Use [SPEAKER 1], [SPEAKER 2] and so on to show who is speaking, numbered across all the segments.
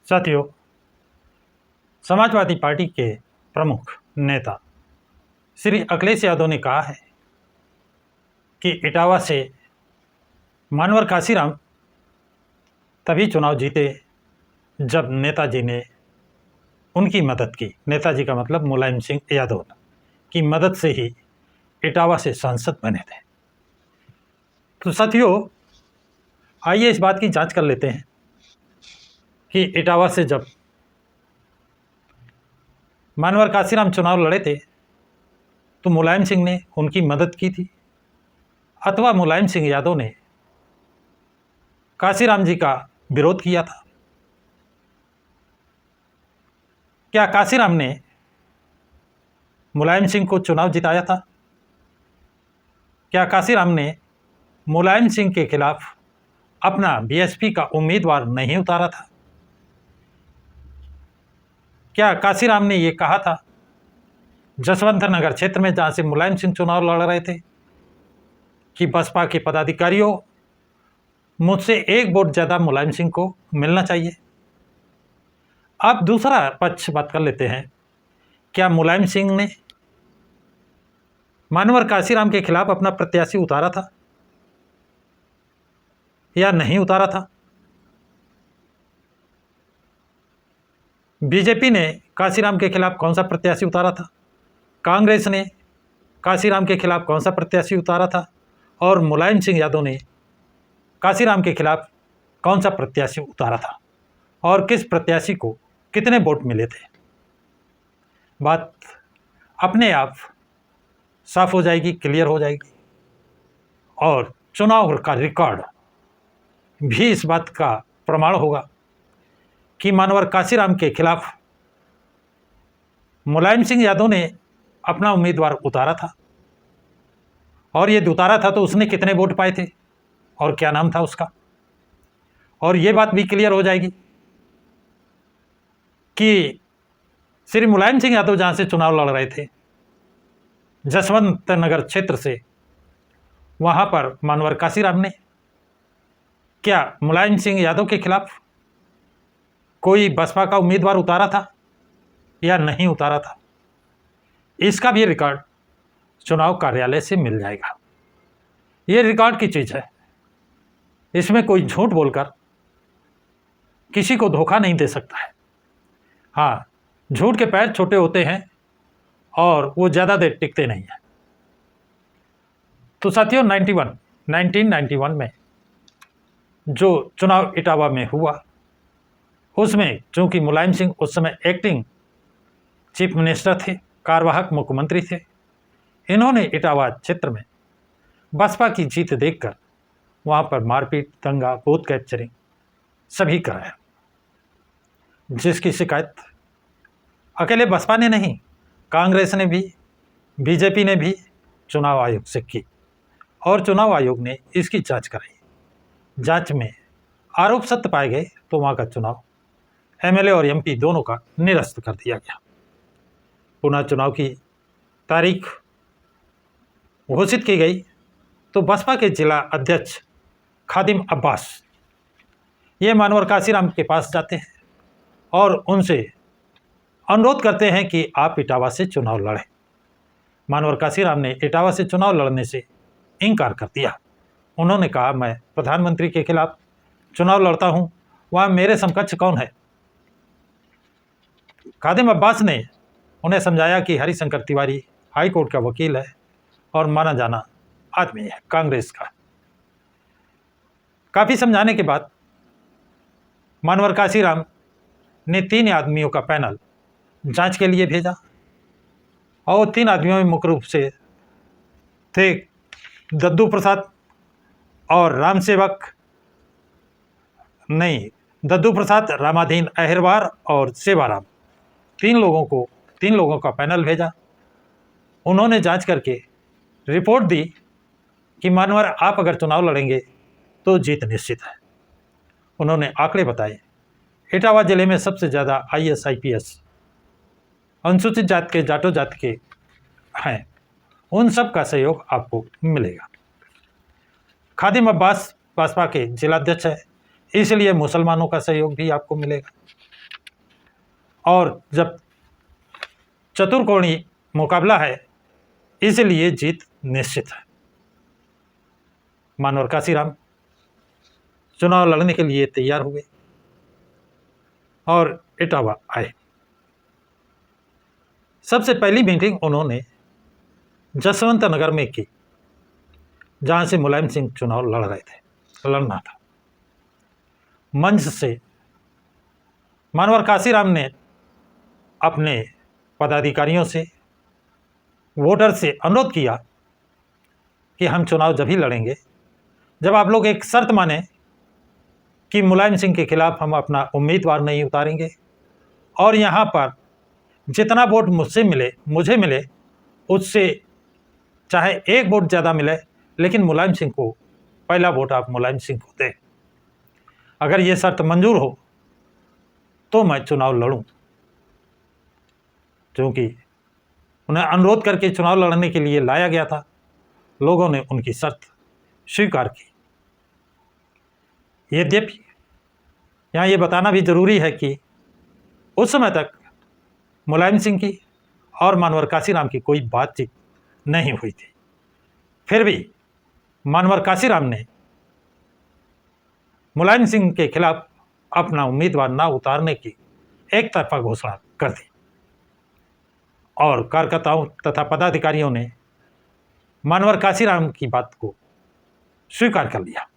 [SPEAKER 1] साथियों, समाजवादी पार्टी के प्रमुख नेता श्री अखिलेश यादव ने कहा है कि इटावा से मानवर काशीराम तभी चुनाव जीते जब नेताजी ने उनकी मदद की। नेताजी का मतलब मुलायम सिंह यादव की मदद से ही इटावा से सांसद बने थे। तो साथियों, आइए इस बात की जांच कर लेते हैं कि इटावा से जब मानवर काशीराम चुनाव लड़े थे तो मुलायम सिंह ने उनकी मदद की थी अथवा मुलायम सिंह यादव ने काशीराम जी का विरोध किया था। क्या काशीराम ने मुलायम सिंह को चुनाव जिताया था? क्या काशीराम ने मुलायम सिंह के खिलाफ अपना बीएसपी का उम्मीदवार नहीं उतारा था? क्या काशीराम ने ये कहा था जसवंत नगर क्षेत्र में, जहां से मुलायम सिंह चुनाव लड़ रहे थे, कि बसपा के पदाधिकारियों मुझसे एक वोट ज़्यादा मुलायम सिंह को मिलना चाहिए? अब दूसरा पक्ष बात कर लेते हैं। क्या मुलायम सिंह ने मानवर काशीराम के खिलाफ अपना प्रत्याशी उतारा था या नहीं उतारा था? बीजेपी ने काशीराम के खिलाफ कौन सा प्रत्याशी उतारा था? कांग्रेस ने काशीराम के खिलाफ कौन सा प्रत्याशी उतारा था? और मुलायम सिंह यादव ने काशीराम के खिलाफ कौन सा प्रत्याशी उतारा था? और किस प्रत्याशी को कितने वोट मिले थे? बात अपने आप साफ हो जाएगी, क्लियर हो जाएगी। और चुनाव का रिकॉर्ड भी इस बात का प्रमाण होगा कि मानवर काशीराम के खिलाफ मुलायम सिंह यादव ने अपना उम्मीदवार उतारा था, और ये उतारा था तो उसने कितने वोट पाए थे और क्या नाम था उसका। और ये बात भी क्लियर हो जाएगी कि श्री मुलायम सिंह यादव जहाँ से चुनाव लड़ रहे थे, जसवंत नगर क्षेत्र से, वहाँ पर मानवर काशीराम ने क्या मुलायम सिंह यादव के खिलाफ कोई बसपा का उम्मीदवार उतारा था या नहीं उतारा था? इसका भी रिकॉर्ड चुनाव कार्यालय से मिल जाएगा। ये रिकॉर्ड की चीज़ है, इसमें कोई झूठ बोलकर किसी को धोखा नहीं दे सकता है। हाँ, झूठ के पैर छोटे होते हैं और वो ज़्यादा देर टिकते नहीं हैं। तो साथियों, 1991 में जो चुनाव इटावा में हुआ, उसमें चूंकि मुलायम सिंह उस समय एक्टिंग चीफ मिनिस्टर थे, कार्यवाहक मुख्यमंत्री थे, इन्होंने इटावा क्षेत्र में बसपा की जीत देखकर वहाँ पर मारपीट, दंगा, बूथ कैप्चरिंग सभी कराया, जिसकी शिकायत अकेले बसपा ने नहीं, कांग्रेस ने भी, बीजेपी ने भी चुनाव आयोग से की, और चुनाव आयोग ने इसकी जांच कराई। जांच में आरोप सत्य पाए गए तो वहाँ का चुनाव एमएलए और एमपी दोनों का निरस्त कर दिया गया। पुनः चुनाव की तारीख घोषित की गई तो बसपा के जिला अध्यक्ष खादिम अब्बास ये मानवर काशीराम के पास जाते हैं और उनसे अनुरोध करते हैं कि आप इटावा से चुनाव लड़ें। मानवर काशीराम ने इटावा से चुनाव लड़ने से इनकार कर दिया। उन्होंने कहा, मैं प्रधानमंत्री के खिलाफ चुनाव लड़ता हूं, वहाँ मेरे समकक्ष कौन है? खादिम अब्बास ने उन्हें समझाया कि हरिशंकर तिवारी हाई कोर्ट का वकील है और माना जाना आदमी है कांग्रेस का। काफ़ी समझाने के बाद मानवर काशीराम ने 3 आदमियों का पैनल जांच के लिए भेजा, और 3 आदमियों में मुख्य रूप से थे दद्दू प्रसाद और दद्दू प्रसाद, रामाधीन अहिरवार और सेवाराम। 3 लोगों का पैनल भेजा। उन्होंने जांच करके रिपोर्ट दी कि मानवर, आप अगर चुनाव लड़ेंगे तो जीत निश्चित है। उन्होंने आंकड़े बताए। इटावा जिले में सबसे ज़्यादा IAS IPS अनुसूचित जाति के, जाटो जाति के हैं, उन सब का सहयोग आपको मिलेगा। खादिम अब्बास बसपा के जिलाध्यक्ष है, इसलिए मुसलमानों का सहयोग भी आपको मिलेगा। और जब चतुर्कोणीय मुकाबला है इसलिए जीत निश्चित है। मानवर काशीराम चुनाव लड़ने के लिए तैयार हुए और इटावा आए। सबसे पहली मीटिंग उन्होंने जसवंत नगर में की, जहां से मुलायम सिंह चुनाव लड़ना था। मंच से मानवर काशीराम ने अपने पदाधिकारियों से, वोटर से अनुरोध किया कि हम चुनाव जब ही लड़ेंगे जब आप लोग एक शर्त माने कि मुलायम सिंह के खिलाफ हम अपना उम्मीदवार नहीं उतारेंगे और यहाँ पर जितना वोट मुझे मिले उससे चाहे एक वोट ज़्यादा मिले, लेकिन मुलायम सिंह को पहला वोट आप मुलायम सिंह को दें। अगर ये शर्त मंजूर हो तो मैं चुनाव लड़ूं। क्योंकि उन्हें अनुरोध करके चुनाव लड़ने के लिए लाया गया था, लोगों ने उनकी शर्त स्वीकार की। यद्यपि यहाँ ये बताना भी जरूरी है कि उस समय तक मुलायम सिंह की और मानवर काशीराम की कोई बातचीत नहीं हुई थी। फिर भी मानवर काशीराम ने मुलायम सिंह के खिलाफ अपना उम्मीदवार न उतारने की एक तरफा घोषणा कर दी और कार्यकर्ताओं तथा पदाधिकारियों ने मानवर काशीराम की बात को स्वीकार कर लिया।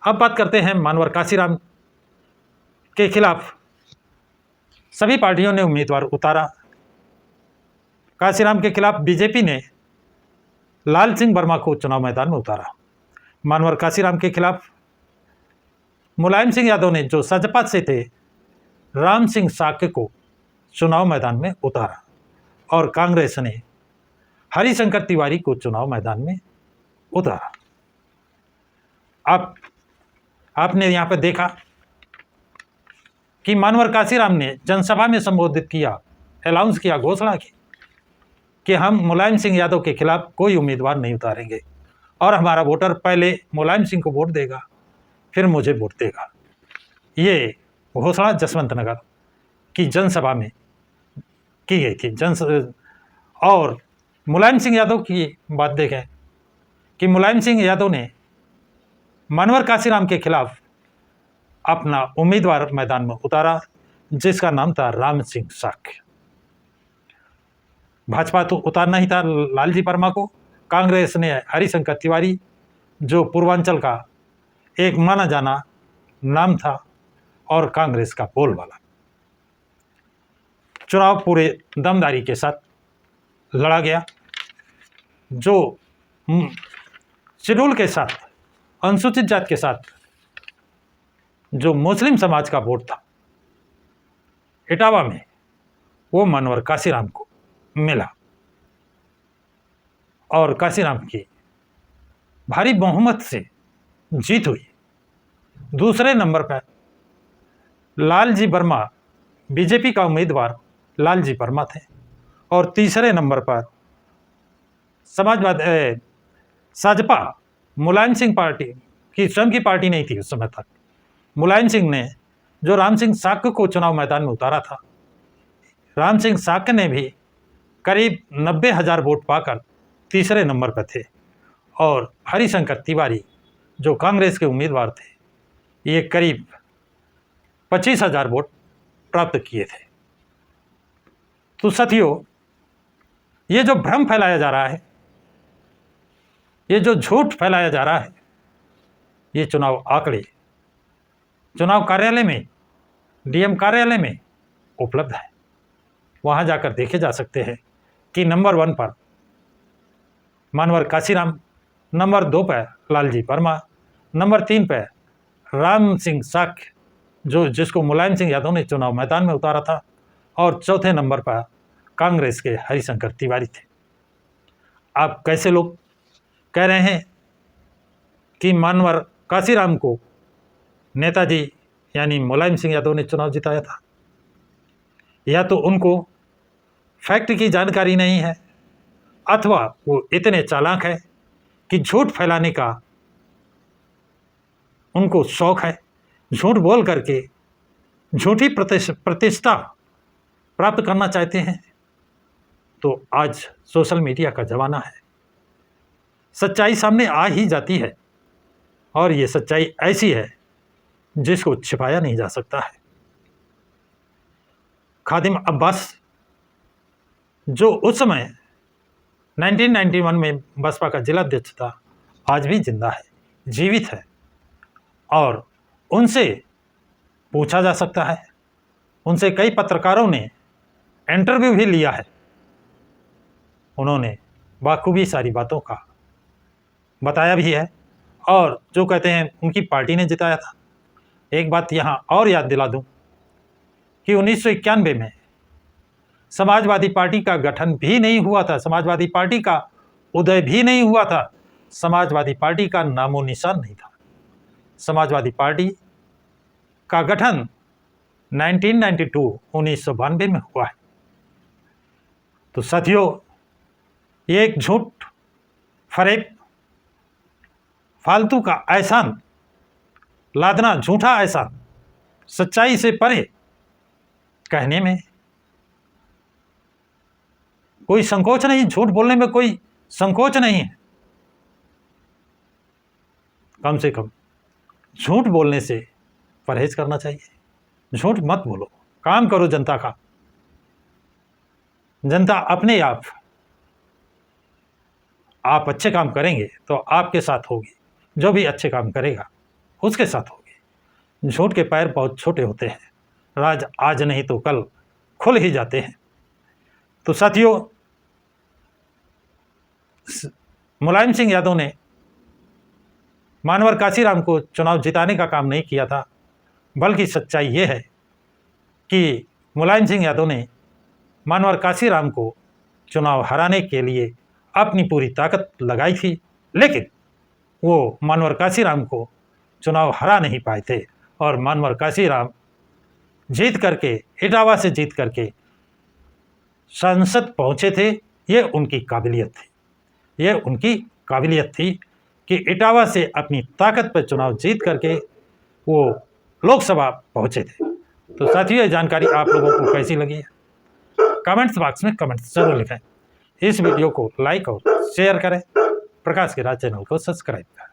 [SPEAKER 1] अब बात करते हैं मानवर काशीराम के खिलाफ सभी पार्टियों ने उम्मीदवार उतारा। काशीराम के खिलाफ बीजेपी ने लाल सिंह वर्मा को चुनाव मैदान में उतारा। मानवर काशीराम के खिलाफ मुलायम सिंह यादव ने, जो सजपा से थे, राम सिंह साक्य को चुनाव मैदान में उतारा और कांग्रेस ने हरिशंकर तिवारी को चुनाव मैदान में उतारा। अब आपने यहाँ पर देखा कि मानवर काशीराम ने जनसभा में संबोधित किया, अनाउंस किया, घोषणा की कि हम मुलायम सिंह यादव के खिलाफ कोई उम्मीदवार नहीं उतारेंगे और हमारा वोटर पहले मुलायम सिंह को वोट देगा फिर मुझे वोट देगा। ये घोषणा जसवंत नगर की जनसभा में की गई थी। और मुलायम सिंह यादव की बात देखें कि मुलायम सिंह यादव ने मानवर काशीराम के खिलाफ अपना उम्मीदवार मैदान में उतारा, जिसका नाम था राम सिंह साक्य। भाजपा तो उतारना ही था लालजी वर्मा को। कांग्रेस ने हरिशंकर तिवारी, जो पूर्वांचल का एक माना जाना नाम था और कांग्रेस का बोलबाला। चुनाव पूरे दमदारी के साथ लड़ा गया। जो शेड्यूल के साथ, अनुसूचित जाति के साथ जो मुस्लिम समाज का वोट था इटावा में, वो मानवर काशीराम को मिला और काशीराम की भारी बहुमत से जीत हुई। दूसरे नंबर पर लालजी वर्मा, बीजेपी का उम्मीदवार लालजी वर्मा थे और तीसरे नंबर पर सजपा, मुलायम सिंह पार्टी की स्वयं की पार्टी नहीं थी उस समय तक। मुलायम सिंह ने जो राम सिंह साक्य को चुनाव मैदान में उतारा था, राम सिंह साक्य ने भी करीब 90,000 वोट पाकर तीसरे नंबर पर थे और हरिशंकर तिवारी, जो कांग्रेस के उम्मीदवार थे, ये करीब 25,000 वोट प्राप्त किए थे। तो साथियों, ये जो भ्रम फैलाया जा रहा है, ये जो झूठ फैलाया जा रहा है, ये चुनाव आंकड़े चुनाव कार्यालय में, डीएम कार्यालय में उपलब्ध है। वहाँ जाकर देखे जा सकते हैं कि नंबर 1 पर मानवर काशीराम, नंबर 2 पर लालजी वर्मा, नंबर 3 पर राम सिंह साक्य, जिसको मुलायम सिंह यादव ने चुनाव मैदान में उतारा था, और चौथे नंबर पर कांग्रेस के हरिशंकर तिवारी थे। आप कैसे लोग कह रहे हैं कि मानवर काशीराम को नेताजी यानी मुलायम सिंह यादव ने चुनाव जिताया था? या तो उनको फैक्ट की जानकारी नहीं है, अथवा वो इतने चालाक है कि झूठ फैलाने का उनको शौक है, झूठ बोल करके झूठी प्रतिष्ठा प्राप्त करना चाहते हैं तो आज सोशल मीडिया का ज़माना है, सच्चाई सामने आ ही जाती है और ये सच्चाई ऐसी है जिसको छिपाया नहीं जा सकता है। खादिम अब्बास जो उस समय 1991 में बसपा का जिला अध्यक्ष था, आज भी जिंदा है, जीवित है और उनसे पूछा जा सकता है। उनसे कई पत्रकारों ने इंटरव्यू भी लिया है। उन्होंने बाखूबी सारी बातों का बताया भी है और जो कहते हैं उनकी पार्टी ने जिताया था। एक बात यहाँ और याद दिला दूं कि 1991 में समाजवादी पार्टी का गठन भी नहीं हुआ था, समाजवादी पार्टी का उदय भी नहीं हुआ था, समाजवादी पार्टी का नामो निशान नहीं था। समाजवादी पार्टी का गठन 1992 में हुआ है। तो साथियों, ये एक झूठ फरेब फालतू का एहसान लादना, झूठा एहसान सच्चाई से परे कहने में कोई संकोच नहीं, झूठ बोलने में कोई संकोच नहीं है। कम से कम झूठ बोलने से परहेज करना चाहिए। झूठ मत बोलो, काम करो जनता का। जनता अपने आप अच्छे काम करेंगे तो आपके साथ होगी, जो भी अच्छे काम करेगा उसके साथ होगी। झूठ के पैर बहुत छोटे होते हैं, राज आज नहीं तो कल खुल ही जाते हैं। तो साथियों, मुलायम सिंह यादव ने मानवर काशीराम को चुनाव जिताने का काम नहीं किया था, बल्कि सच्चाई ये है कि मुलायम सिंह यादव ने मानवर काशीराम को चुनाव हराने के लिए अपनी पूरी ताकत लगाई थी, लेकिन वो मानवर काशीराम को चुनाव हरा नहीं पाए थे और मानवर काशीराम जीत करके, इटावा से जीत करके संसद पहुँचे थे। ये उनकी काबिलियत थी, ये उनकी काबिलियत थी कि इटावा से अपनी ताकत पर चुनाव जीत करके वो लोकसभा पहुँचे थे। तो साथियों, ये जानकारी आप लोगों को कैसी लगी है कमेंट्स बॉक्स में कमेंट्स जरूर लिखें। इस वीडियो को लाइक और शेयर करें। प्रकाश के राज चैनल को सब्सक्राइब करें।